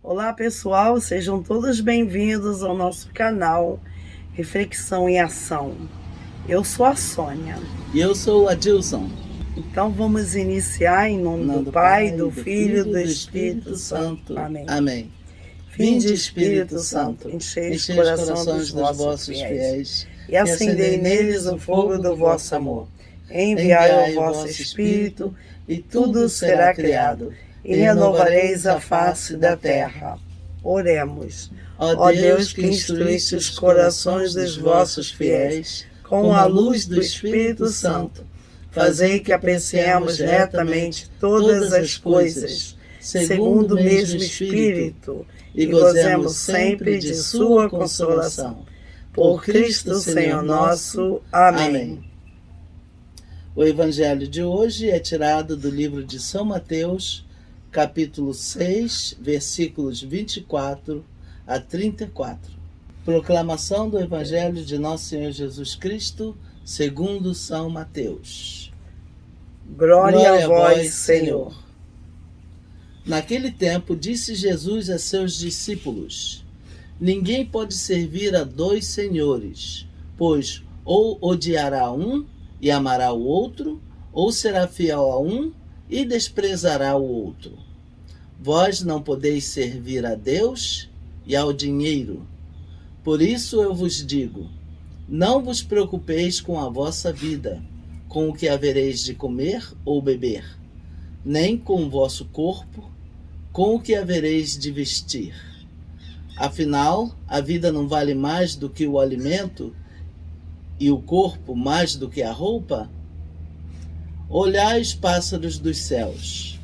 Olá pessoal, sejam todos bem-vindos ao nosso canal Reflexão em Ação. Eu sou a Sônia. E eu sou o Adilson. Então vamos iniciar em nome do Pai, do Filho e do Espírito Santo. Amém. Amém. Vinde, Espírito Santo, enchei os corações dos vossos fiéis e acendei neles o fogo do vosso amor. Enviai o vosso Espírito e tudo será criado e renovareis a face da terra. Oremos. Ó Deus, que instruíste os corações dos vossos fiéis com a luz do Espírito Santo, fazei que apreciemos retamente todas as coisas, segundo o mesmo Espírito, e gozemos sempre de sua consolação. Por Cristo Senhor nosso. Amém. O evangelho de hoje é tirado do livro de São Mateus, capítulo 6, versículos 24 a 34. Proclamação do evangelho de nosso Senhor Jesus Cristo, segundo São Mateus. Glória a vós, Senhor. Naquele tempo, disse Jesus a seus discípulos: Ninguém pode servir a dois senhores, pois ou odiará um e amará o outro, ou será fiel a um e desprezará o outro. Vós não podeis servir a Deus e ao dinheiro. Por isso eu vos digo, não vos preocupeis com a vossa vida, com o que havereis de comer ou beber, nem com o vosso corpo, com o que havereis de vestir. Afinal, a vida não vale mais do que o alimento e o corpo mais do que a roupa? Olhai os pássaros dos céus.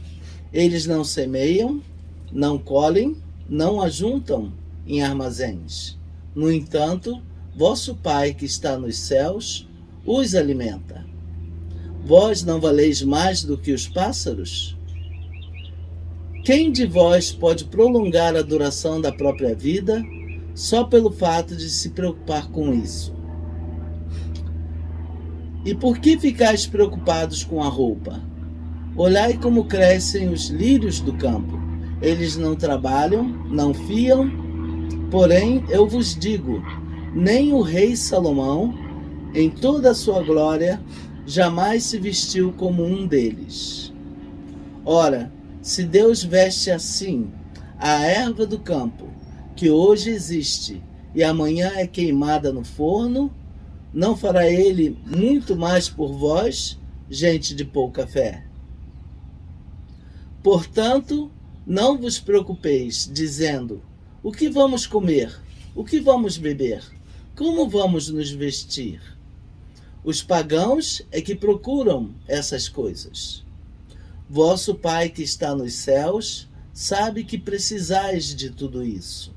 Eles não semeiam, não colhem, não ajuntam em armazéns. No entanto, vosso Pai que está nos céus os alimenta. Vós não valeis mais do que os pássaros? Quem de vós pode prolongar a duração da própria vida só pelo fato de se preocupar com isso? E por que ficais preocupados com a roupa? Olhai como crescem os lírios do campo. Eles não trabalham, não fiam. Porém, eu vos digo, nem o rei Salomão, em toda a sua glória, jamais se vestiu como um deles. Ora, se Deus veste assim a erva do campo, que hoje existe e amanhã é queimada no forno, não fará ele muito mais por vós, gente de pouca fé? Portanto, não vos preocupeis, dizendo, o que vamos comer? O que vamos beber? Como vamos nos vestir? Os pagãos é que procuram essas coisas. Vosso Pai que está nos céus sabe que precisais de tudo isso.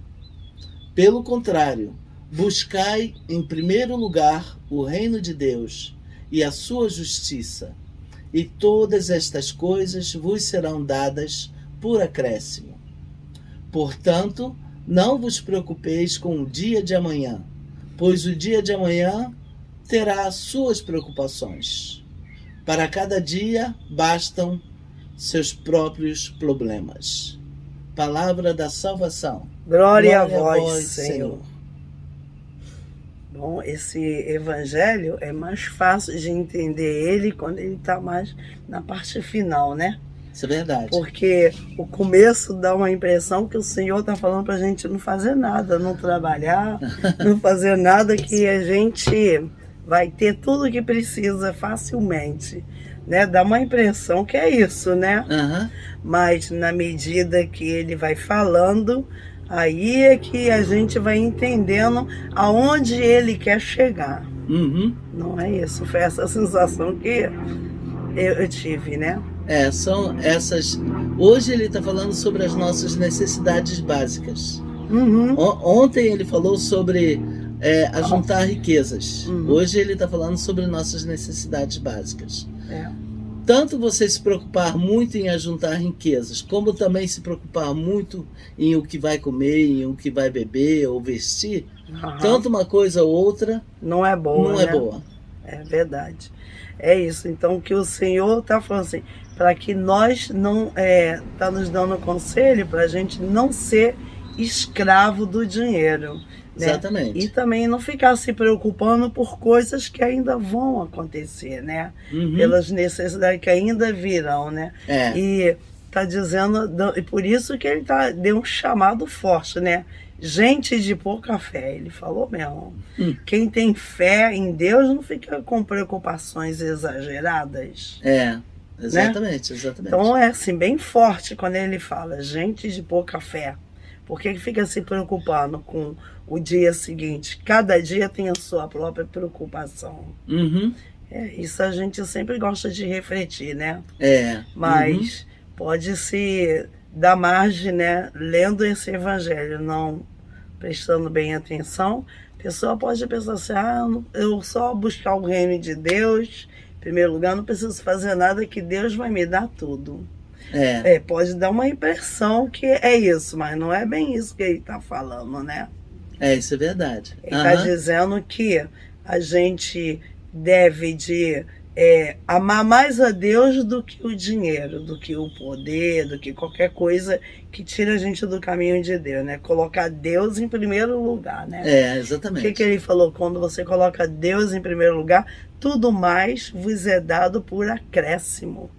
Pelo contrário, buscai em primeiro lugar o reino de Deus e a sua justiça, e todas estas coisas vos serão dadas por acréscimo. Portanto, não vos preocupeis com o dia de amanhã, pois o dia de amanhã terá suas preocupações. Para cada dia bastam seus próprios problemas. Palavra da salvação. Glória a vós, Senhor. Bom, esse evangelho é mais fácil de entender ele quando ele está mais na parte final, né? Isso é verdade. Porque o começo dá uma impressão que o Senhor está falando para a gente não fazer nada, não trabalhar, não fazer nada, que a gente vai ter tudo o que precisa facilmente, né? Dá uma impressão que é isso, né? Uhum. Mas na medida que ele vai falando, aí é que a gente vai entendendo aonde ele quer chegar. Uhum. Não é isso? Foi essa sensação que eu tive, né? São essas... Hoje ele está falando sobre as nossas necessidades básicas. Uhum. Ontem ele falou sobre ajuntar riquezas. Uhum. Hoje ele está falando sobre nossas necessidades básicas. É. Tanto você se preocupar muito em ajuntar riquezas, como também se preocupar muito em o que vai comer, em o que vai beber ou vestir, tanto uma coisa ou outra não é boa, não né? é boa. É verdade. É isso. Então, o que o Senhor está falando assim, para que nós não tá nos dando conselho para a gente não ser escravo do dinheiro, né? Exatamente. E também não ficar se preocupando por coisas que ainda vão acontecer, né? Pelas necessidades que ainda virão, né? E tá dizendo, e por isso que ele deu um chamado forte, né? Gente de pouca fé, ele falou mesmo. Quem tem fé em Deus não fica com preocupações exageradas. Exatamente, né? Exatamente. Então é assim, bem forte quando ele fala, gente de pouca fé. Por que fica se preocupando com o dia seguinte? Cada dia tem a sua própria preocupação. Isso a gente sempre gosta de refletir, né? Mas pode se dar margem, né? Lendo esse evangelho, não prestando bem atenção, a pessoa pode pensar assim, eu só buscar o reino de Deus, em primeiro lugar, não preciso fazer nada que Deus vai me dar tudo. Pode dar uma impressão que é isso, mas não é bem isso que ele está falando, né? Isso é verdade. Ele está dizendo que a gente deve amar mais a Deus do que o dinheiro, do que o poder, do que qualquer coisa que tira a gente do caminho de Deus, né? Colocar Deus em primeiro lugar, né? Exatamente. O que ele falou? Quando você coloca Deus em primeiro lugar, tudo mais vos é dado por acréscimo.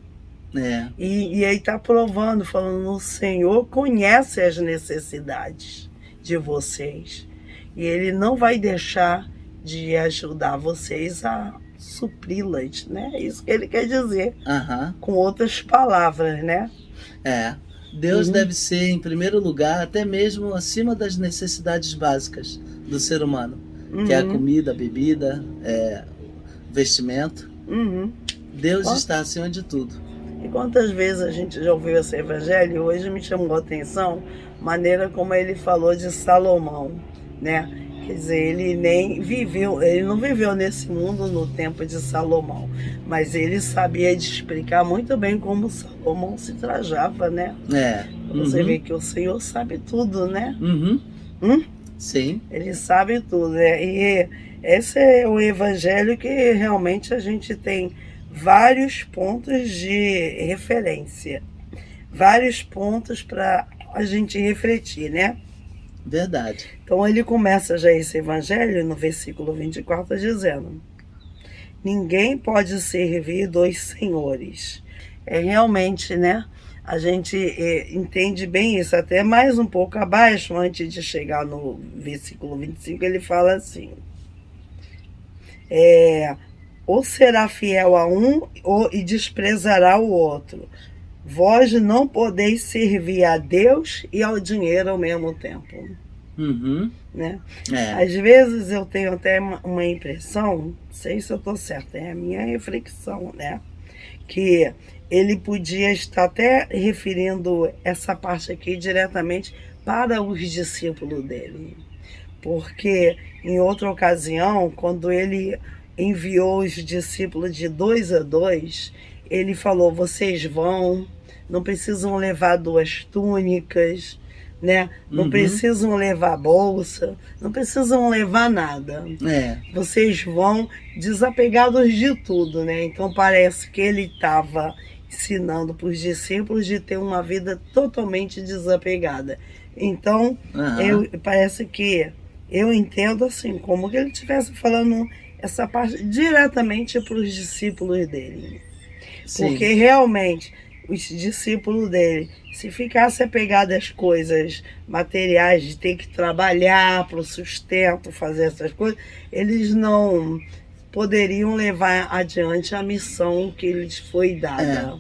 E aí está provando, falando, o Senhor conhece as necessidades de vocês. E Ele não vai deixar de ajudar vocês a supri-las, né? É isso que Ele quer dizer. Com outras palavras, né? Deus deve ser, em primeiro lugar, até mesmo acima das necessidades básicas do ser humano. Que é a comida, a bebida, vestimento. Deus está acima de tudo. E quantas vezes a gente já ouviu esse evangelho e hoje me chamou a atenção a maneira como ele falou de Salomão, né? Quer dizer, ele não viveu nesse mundo no tempo de Salomão, mas ele sabia de explicar muito bem como Salomão se trajava, né? Você vê que o Senhor sabe tudo, né? Sim. Ele sabe tudo, né? E esse é o evangelho que realmente a gente tem vários pontos de referência, vários pontos para a gente refletir, né? Verdade. Então ele começa já esse evangelho no versículo 24 dizendo: ninguém pode servir dois senhores. Realmente, né? A gente entende bem isso, até mais um pouco abaixo, antes de chegar no versículo 25, ele fala assim: ou será fiel a um e desprezará o outro. Vós não podeis servir a Deus e ao dinheiro ao mesmo tempo. Né? Às vezes eu tenho até uma impressão, não sei se eu estou certa, é a minha reflexão, né? Que ele podia estar até referindo essa parte aqui diretamente para os discípulos dele. Porque em outra ocasião, quando ele enviou os discípulos de 2 a 2, ele falou, vocês vão, não precisam levar 2 túnicas, né? Não precisam levar bolsa, não precisam levar nada. Vocês vão desapegados de tudo, né? Então parece que ele estava ensinando para os discípulos de ter uma vida totalmente desapegada. Então, parece que eu entendo assim, como que ele estivesse falando essa parte diretamente para os discípulos dele. Sim. Porque realmente os discípulos dele, se ficasse apegado às coisas materiais, de ter que trabalhar para o sustento, fazer essas coisas, eles não poderiam levar adiante a missão que lhes foi dada.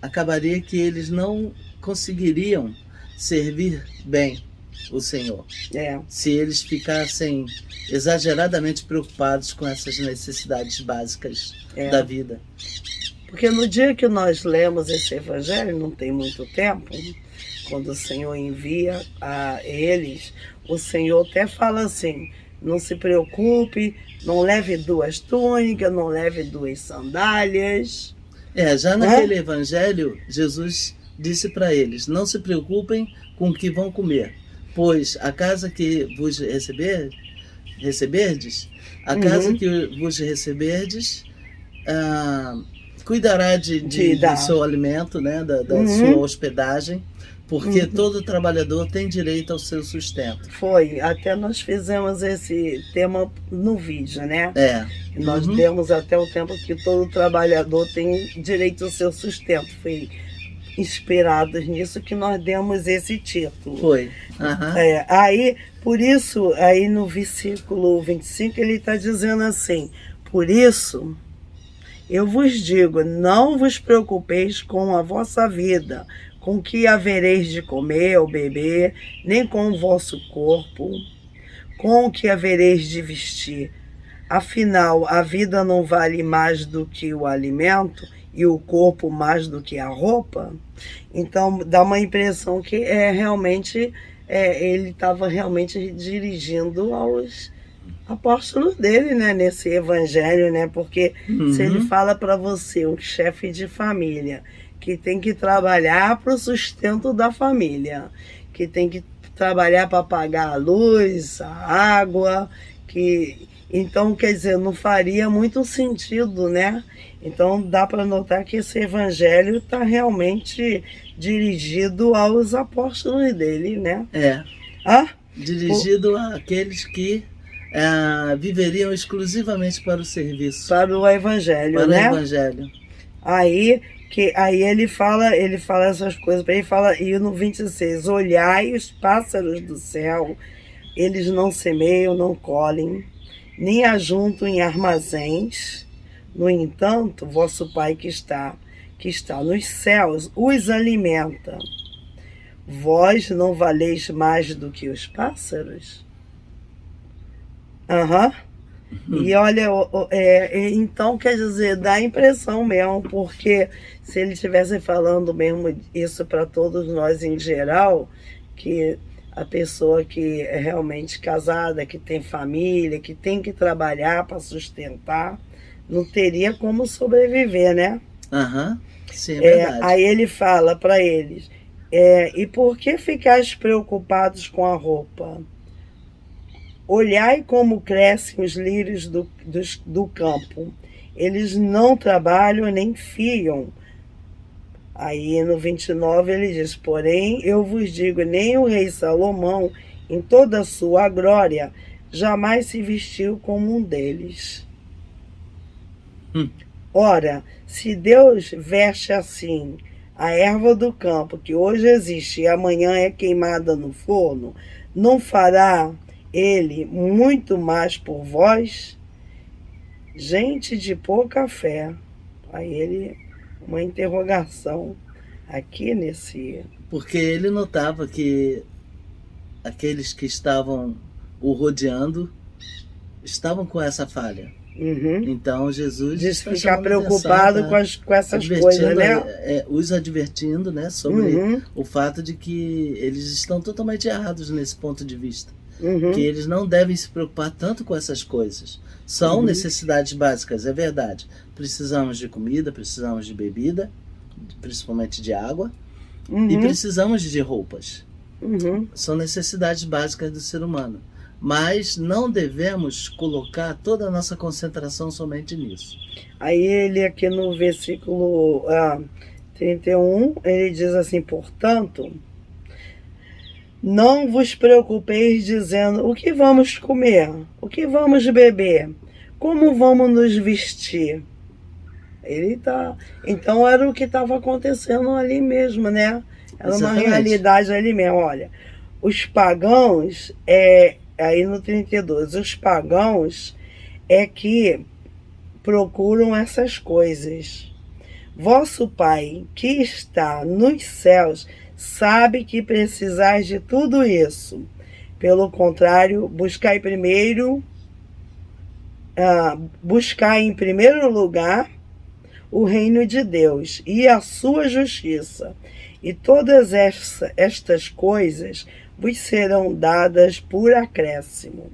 Acabaria que eles não conseguiriam servir bem o Senhor. Se eles ficassem exageradamente preocupados com essas necessidades básicas da vida. Porque no dia que nós lemos esse evangelho, não tem muito tempo, quando o Senhor envia a eles, o Senhor até fala assim, não se preocupe, não leve 2 túnicas, não leve 2 sandálias. Já naquele evangelho, Jesus disse para eles, não se preocupem com o que vão comer, pois a casa que vos receberdes, cuidará de seu alimento, né? Da sua hospedagem, porque todo trabalhador tem direito ao seu sustento. Foi, até nós fizemos esse tema no vídeo, né? Nós demos até o tempo que todo trabalhador tem direito ao seu sustento. Foi inspirados nisso que nós demos esse título. Foi. Aí, por isso, aí no versículo 25, ele está dizendo assim: por isso, eu vos digo, não vos preocupeis com a vossa vida, com o que havereis de comer ou beber, nem com o vosso corpo, com o que havereis de vestir. Afinal, a vida não vale mais do que o alimento e o corpo mais do que a roupa. Então, dá uma impressão que realmente ele estava realmente dirigindo aos apóstolos dele, né, nesse evangelho, né? Porque se ele fala para você, um chefe de família, que tem que trabalhar para o sustento da família, que tem que trabalhar para pagar a luz, a água, então, quer dizer, não faria muito sentido, né? Então, dá para notar que esse evangelho está realmente dirigido aos apóstolos dele, né? Dirigido àqueles que viveriam exclusivamente para o serviço. Para o evangelho, né? Para o evangelho. Aí ele fala essas coisas para ele, fala, e no 26, olhai os pássaros do céu, eles não semeiam, não colhem, nem ajuntam em armazéns, no entanto, vosso Pai que está nos céus os alimenta. Vós não valeis mais do que os pássaros? E olha, então quer dizer, dá a impressão mesmo, porque se ele estivesse falando mesmo isso para todos nós em geral, que a pessoa que é realmente casada, que tem família, que tem que trabalhar para sustentar, não teria como sobreviver, né? Sim, é verdade. Aí ele fala para eles, e por que ficais preocupados com a roupa? Olhai como crescem os lírios do campo. Eles não trabalham nem fiam. Aí no 29 ele diz, porém eu vos digo, nem o rei Salomão, em toda a sua glória, jamais se vestiu como um deles. Ora, se Deus veste assim a erva do campo, que hoje existe e amanhã é queimada no forno, não fará ele muito mais por vós? Gente de pouca fé. Aí uma interrogação aqui nesse... Porque ele notava que aqueles que estavam o rodeando estavam com essa falha. Então Jesus diz ficar preocupado com essas coisas, né? Os advertindo, né, sobre o fato de que eles estão totalmente errados nesse ponto de vista. Que eles não devem se preocupar tanto com essas coisas. São necessidades básicas, é verdade. Precisamos de comida, precisamos de bebida, principalmente de água, e precisamos de roupas. São necessidades básicas do ser humano. Mas não devemos colocar toda a nossa concentração somente nisso. Aí ele aqui no versículo 31, ele diz assim, portanto, não vos preocupeis dizendo o que vamos comer, o que vamos beber, como vamos nos vestir. Então era o que estava acontecendo ali mesmo, né? Era uma realidade ali mesmo. Olha, os pagãos, aí no 32, os pagãos é que procuram essas coisas. Vosso Pai que está nos céus sabe que precisais de tudo isso. Pelo contrário, buscai em primeiro lugar o reino de Deus e a sua justiça, e todas estas coisas vos serão dadas por acréscimo.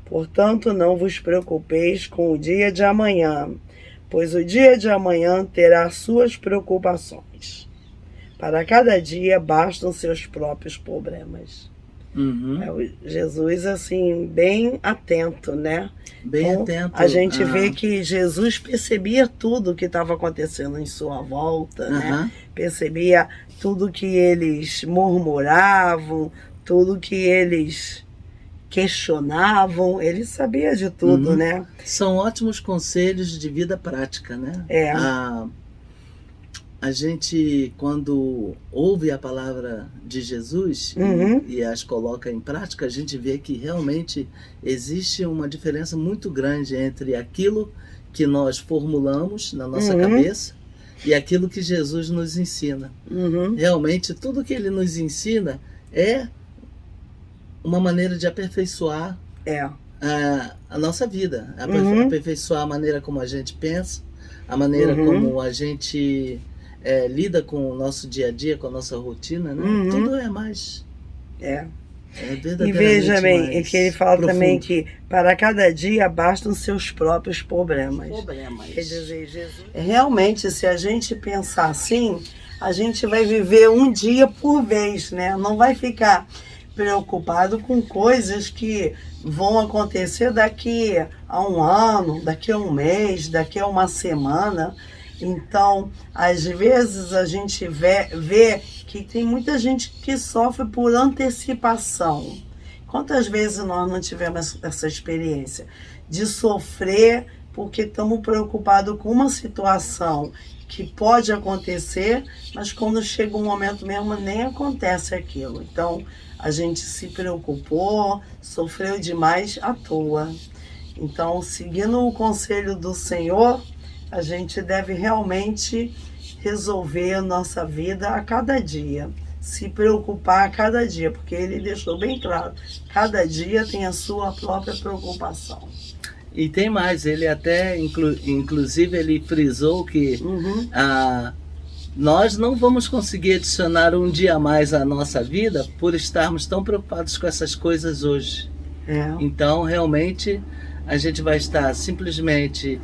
Portanto, não vos preocupeis com o dia de amanhã, pois o dia de amanhã terá suas preocupações. Para cada dia bastam seus próprios problemas. Jesus, assim, bem atento, né? Bem então, atento. A gente vê que Jesus percebia tudo o que estava acontecendo em sua volta, né? Percebia tudo que eles murmuravam, tudo que eles questionavam, ele sabia de tudo, né? São ótimos conselhos de vida prática, né? A gente, quando ouve a palavra de Jesus e as coloca em prática, a gente vê que realmente existe uma diferença muito grande entre aquilo que nós formulamos na nossa cabeça e aquilo que Jesus nos ensina. Realmente, tudo que ele nos ensina é uma maneira de aperfeiçoar a nossa vida, aperfeiçoar a maneira como a gente pensa, a maneira como a gente lida com o nosso dia a dia, com a nossa rotina, né? Tudo é mais. E veja bem, é que ele fala profundo. Também que para cada dia bastam seus próprios problemas. Quer dizer, Jesus... Realmente, se a gente pensar assim, a gente vai viver um dia por vez, né? Não vai ficar preocupado com coisas que vão acontecer daqui a um ano, daqui a um mês, daqui a uma semana. Então, às vezes a gente vê que tem muita gente que sofre por antecipação. Quantas vezes nós não tivemos essa experiência de sofrer porque estamos preocupados com uma situação que pode acontecer, mas quando chega um momento mesmo nem acontece aquilo. Então, a gente se preocupou, sofreu demais à toa. Então, seguindo o conselho do Senhor, a gente deve realmente resolver a nossa vida a cada dia, se preocupar a cada dia, porque ele deixou bem claro, cada dia tem a sua própria preocupação. E tem mais, ele até, inclusive, ele frisou que nós não vamos conseguir adicionar um dia a mais à nossa vida por estarmos tão preocupados com essas coisas hoje. Então, realmente, a gente vai estar simplesmente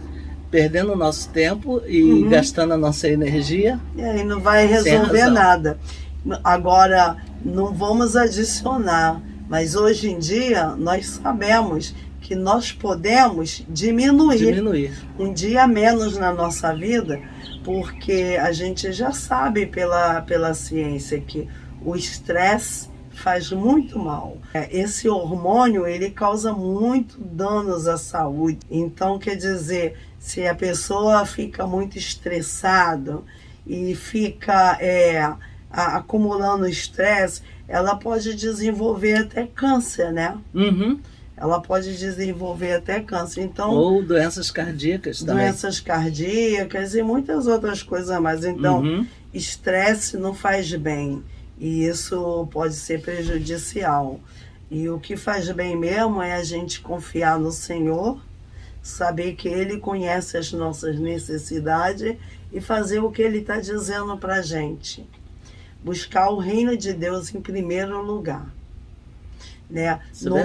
perdendo o nosso tempo e gastando a nossa energia. E não vai resolver nada. Agora, não vamos adicionar, mas hoje em dia nós sabemos que nós podemos diminuir um dia menos na nossa vida, porque a gente já sabe pela ciência que o estresse faz muito mal. Esse hormônio, ele causa muito danos à saúde. Então, quer dizer, se a pessoa fica muito estressada e fica acumulando estresse, ela pode desenvolver até câncer, né? Ela pode desenvolver até câncer. Então, ou doenças cardíacas também. Doenças cardíacas e muitas outras coisas mais. Então, estresse não faz bem. E isso pode ser prejudicial. E o que faz bem mesmo é a gente confiar no Senhor, saber que Ele conhece as nossas necessidades e fazer o que Ele está dizendo para a gente. Buscar o reino de Deus em primeiro lugar. Né?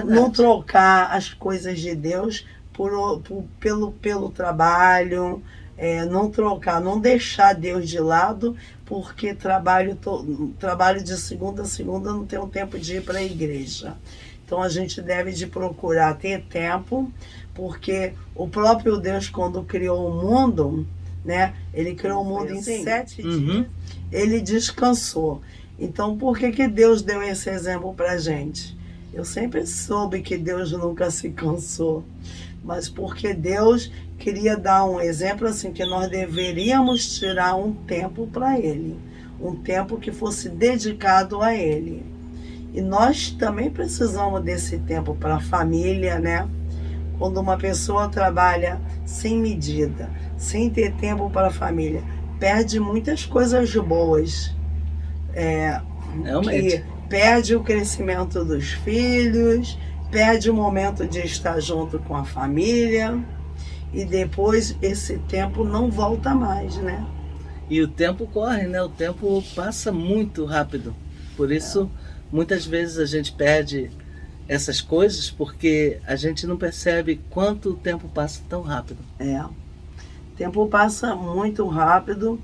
Não trocar as coisas de Deus pelo trabalho, não trocar, não deixar Deus de lado, porque trabalho de segunda a segunda não tem um tempo de ir para a igreja. Então a gente deve de procurar ter tempo, porque o próprio Deus, quando criou o mundo, né, ele criou o mundo em 7 dias, ele descansou. Então por que Deus deu esse exemplo para a gente? Eu sempre soube que Deus nunca se cansou, mas porque Deus queria dar um exemplo assim, que nós deveríamos tirar um tempo para Ele, um tempo que fosse dedicado a Ele. E nós também precisamos desse tempo para a família, né? Quando uma pessoa trabalha sem medida, sem ter tempo para a família, perde muitas coisas boas. Realmente. Perde o crescimento dos filhos, perde o momento de estar junto com a família e depois esse tempo não volta mais, né? E o tempo corre, né? O tempo passa muito rápido. Por isso, muitas vezes a gente perde essas coisas porque a gente não percebe quanto o tempo passa tão rápido. O tempo passa muito rápido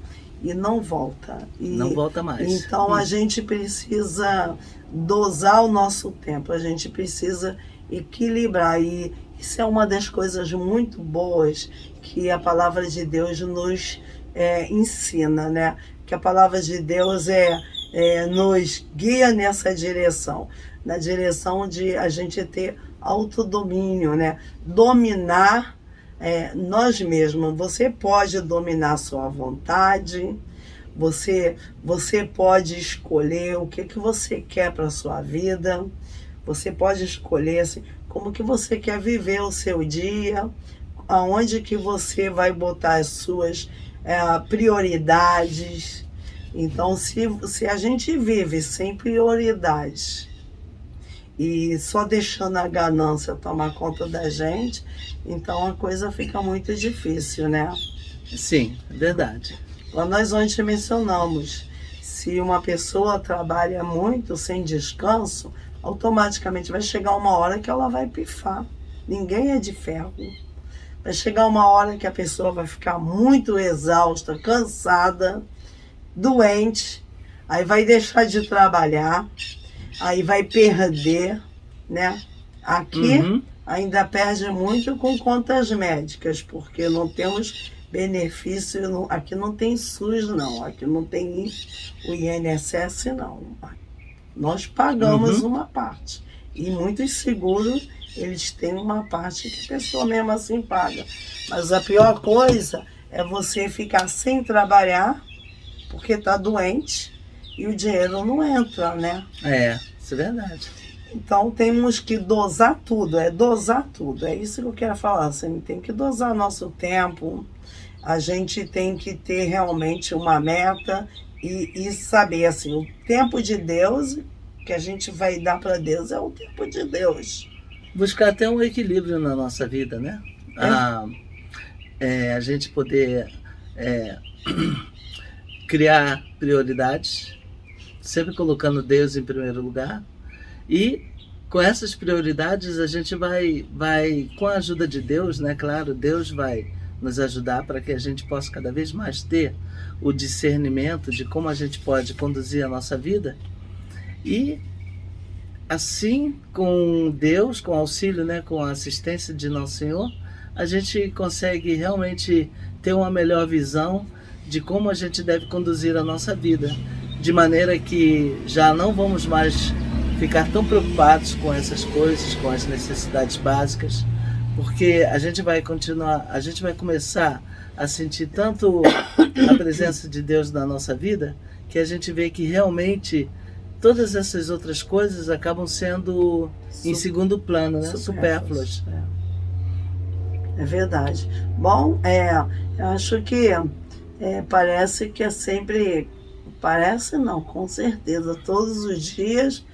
e não volta. Não volta mais. Então a gente precisa dosar o nosso tempo, a gente precisa equilibrar. E isso é uma das coisas muito boas que a palavra de Deus nos ensina, né? Que a palavra de Deus nos guia nessa direção, na direção de a gente ter autodomínio, né? Dominar nós mesmos. Você pode dominar a sua vontade, você pode escolher o que você quer para a sua vida, você pode escolher assim, como que você quer viver o seu dia, aonde que você vai botar as suas prioridades. Então, se a gente vive sem prioridades e só deixando a ganância tomar conta da gente, então a coisa fica muito difícil, né? Sim, é verdade. Lá nós ontem mencionamos, se uma pessoa trabalha muito sem descanso, automaticamente vai chegar uma hora que ela vai pifar. Ninguém é de ferro. Vai chegar uma hora que a pessoa vai ficar muito exausta, cansada, doente, aí vai deixar de trabalhar, aí vai perder, né? Aqui ainda perde muito com contas médicas, porque não temos benefício, aqui não tem SUS não, aqui não tem o INSS não. Nós pagamos uma parte, e muitos seguros, eles têm uma parte que a pessoa mesmo assim paga. Mas a pior coisa é você ficar sem trabalhar, porque está doente, e o dinheiro não entra, né? Isso é verdade. Então temos que dosar tudo, dosar tudo. É isso que eu quero falar, assim, tem que dosar nosso tempo, a gente tem que ter realmente uma meta e saber, assim, o tempo de Deus que a gente vai dar para Deus é o tempo de Deus. Buscar até um equilíbrio na nossa vida, né? A gente poder criar prioridades, sempre colocando Deus em primeiro lugar, e com essas prioridades a gente vai com a ajuda de Deus, né? Claro, Deus vai nos ajudar para que a gente possa cada vez mais ter o discernimento de como a gente pode conduzir a nossa vida, e assim, com Deus, com auxílio, né, com a assistência de Nosso Senhor, a gente consegue realmente ter uma melhor visão de como a gente deve conduzir a nossa vida, de maneira que já não vamos mais ficar tão preocupados com essas coisas, com as necessidades básicas, porque a gente vai começar a sentir tanto a presença de Deus na nossa vida, que a gente vê que realmente todas essas outras coisas acabam sendo em segundo plano, né? Supérfluas. É verdade. Bom, eu acho que parece que é sempre... Parece não, com certeza. Todos os dias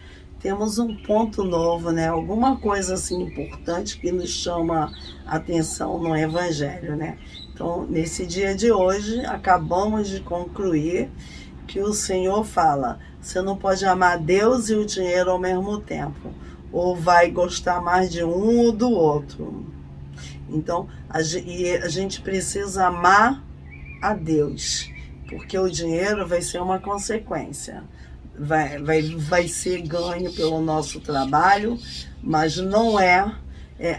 temos um ponto novo, né? Alguma coisa assim importante que nos chama a atenção no Evangelho, né? Então, nesse dia de hoje, acabamos de concluir que o Senhor fala: você não pode amar Deus e o dinheiro ao mesmo tempo, ou vai gostar mais de um ou do outro. Então, a gente precisa amar a Deus, porque o dinheiro vai ser uma consequência, vai ser ganho pelo nosso trabalho, mas não é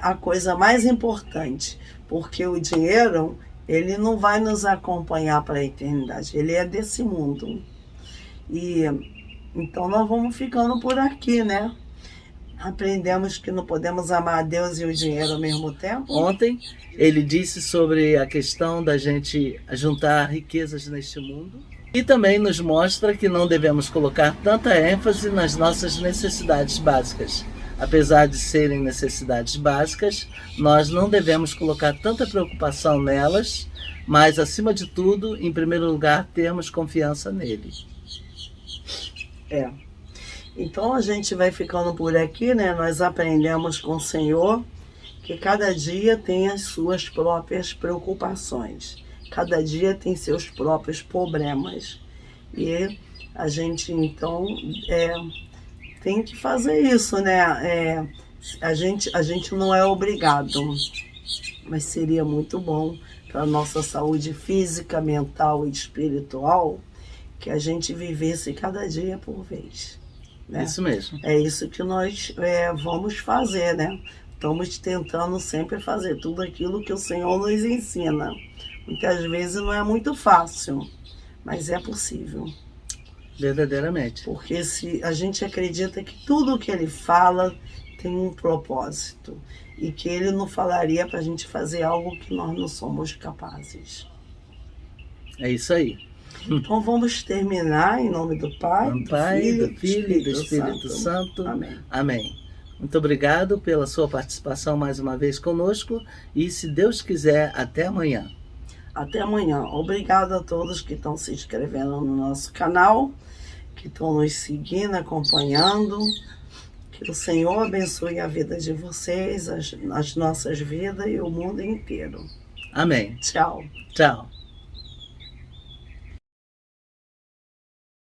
a coisa mais importante, porque o dinheiro, ele não vai nos acompanhar para a eternidade, ele é desse mundo. E então nós vamos ficando por aqui, né? Aprendemos que não podemos amar a Deus e o dinheiro ao mesmo tempo. Ontem ele disse sobre a questão da gente juntar riquezas neste mundo, e também nos mostra que não devemos colocar tanta ênfase nas nossas necessidades básicas. Apesar de serem necessidades básicas, nós não devemos colocar tanta preocupação nelas, mas acima de tudo, em primeiro lugar, termos confiança nele. Então a gente vai ficando por aqui, né? Nós aprendemos com o Senhor que cada dia tem as suas próprias preocupações, cada dia tem seus próprios problemas, e a gente então tem que fazer isso, né? A gente não é obrigado, mas seria muito bom para a nossa saúde física, mental e espiritual, que a gente vivesse cada dia por vez. Né? Isso mesmo. É isso que nós vamos fazer, né? Estamos tentando sempre fazer tudo aquilo que o Senhor nos ensina. Muitas vezes não é muito fácil, mas é possível. Verdadeiramente. Porque se a gente acredita que tudo o que Ele fala tem um propósito e que Ele não falaria para a gente fazer algo que nós não somos capazes. É isso aí. Então vamos terminar em nome do Pai, do Filho e do Espírito Santo. Amém. Amém. Muito obrigado pela sua participação mais uma vez conosco e, se Deus quiser, até amanhã. Até amanhã. Obrigado a todos que estão se inscrevendo no nosso canal, que estão nos seguindo, acompanhando. Que o Senhor abençoe a vida de vocês, as nossas vidas e o mundo inteiro. Amém. Tchau. Tchau.